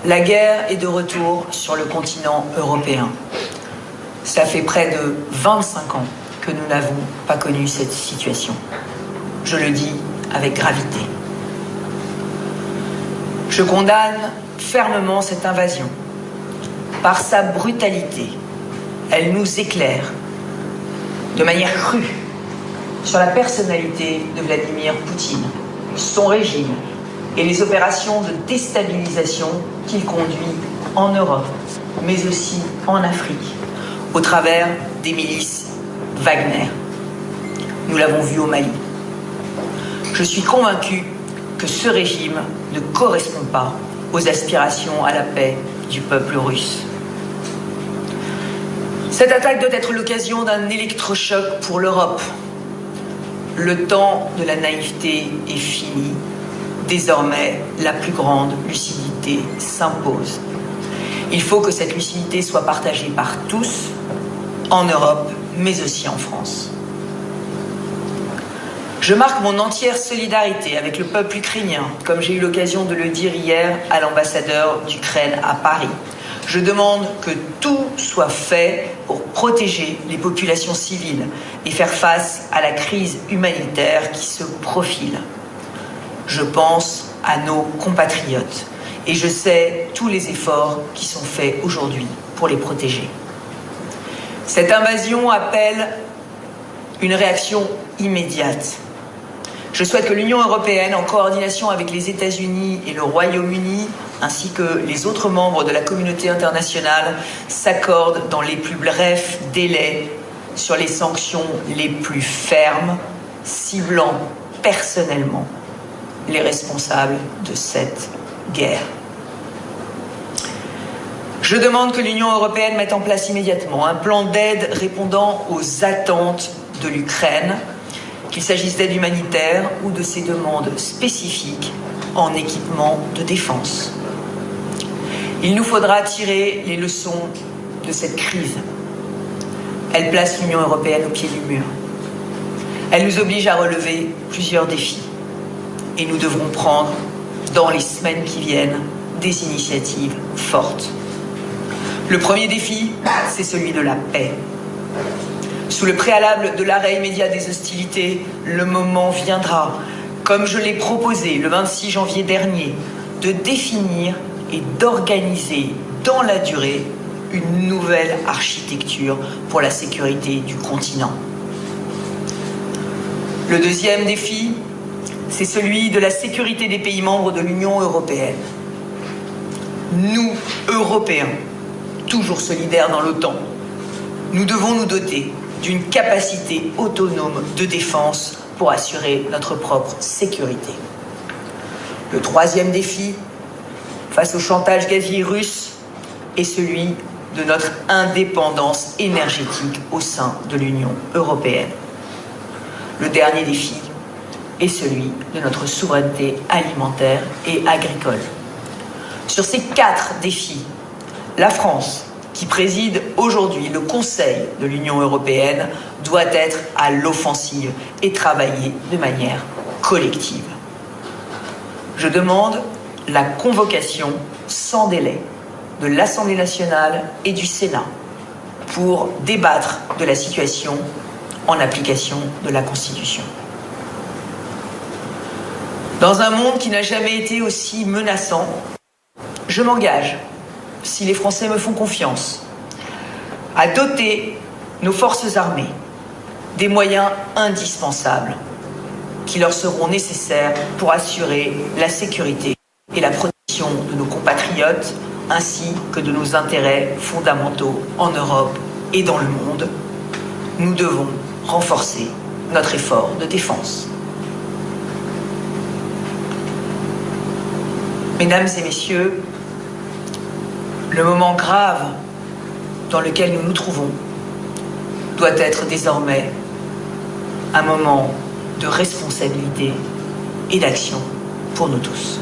La guerre est de retour sur le continent européen. Ça fait près de 25 ans que nous n'avons pas connu cette situation. Je le dis avec gravité. Je condamne fermement cette invasion. Par sa brutalité, elle nous éclaire de manière crue sur la personnalité de Vladimir Poutine, son régime et les opérations de déstabilisation qu'il conduit en Europe, mais aussi en Afrique, au travers des milices Wagner. Nous l'avons vu au Mali. Je suis convaincu que ce régime ne correspond pas aux aspirations à la paix du peuple russe. Cette attaque doit être l'occasion d'un électrochoc pour l'Europe. Le temps de la naïveté est fini. Désormais, la plus grande lucidité s'impose. Il faut que cette lucidité soit partagée par tous, en Europe, mais aussi en France. Je marque mon entière solidarité avec le peuple ukrainien, comme j'ai eu l'occasion de le dire hier à l'ambassadeur d'Ukraine à Paris. Je demande que tout soit fait pour protéger les populations civiles et faire face à la crise humanitaire qui se profile. Je pense à nos compatriotes et je sais tous les efforts qui sont faits aujourd'hui pour les protéger. Cette invasion appelle une réaction immédiate. Je souhaite que l'Union européenne, en coordination avec les États-Unis et le Royaume-Uni, ainsi que les autres membres de la communauté internationale, s'accordent dans les plus brefs délais sur les sanctions les plus fermes, ciblant personnellement les responsables de cette guerre. Je demande que l'Union européenne mette en place immédiatement un plan d'aide répondant aux attentes de l'Ukraine, qu'il s'agisse d'aide humanitaire ou de ses demandes spécifiques en équipement de défense. Il nous faudra tirer les leçons de cette crise. Elle place l'Union européenne au pied du mur. Elle nous oblige à relever plusieurs défis. Et nous devrons prendre, dans les semaines qui viennent, des initiatives fortes. Le premier défi, c'est celui de la paix. Sous le préalable de l'arrêt immédiat des hostilités, le moment viendra, comme je l'ai proposé le 26 janvier dernier, de définir et d'organiser dans la durée une nouvelle architecture pour la sécurité du continent. Le deuxième défi, c'est celui de la sécurité des pays membres de l'Union européenne. Nous, Européens, toujours solidaires dans l'OTAN, nous devons nous doter d'une capacité autonome de défense pour assurer notre propre sécurité. Le troisième défi, face au chantage gazier russe, est celui de notre indépendance énergétique au sein de l'Union européenne. Le dernier défi est celui de notre souveraineté alimentaire et agricole. Sur ces 4 défis, la France, qui préside aujourd'hui le Conseil de l'Union européenne, doit être à l'offensive et travailler de manière collective. Je demande la convocation sans délai de l'Assemblée nationale et du Sénat pour débattre de la situation en application de la Constitution. Dans un monde qui n'a jamais été aussi menaçant, je m'engage, si les Français me font confiance, à doter nos forces armées des moyens indispensables qui leur seront nécessaires pour assurer la sécurité et la protection de nos compatriotes, ainsi que de nos intérêts fondamentaux en Europe et dans le monde. Nous devons renforcer notre effort de défense. Mesdames et messieurs, le moment grave dans lequel nous nous trouvons doit être désormais un moment de responsabilité et d'action pour nous tous.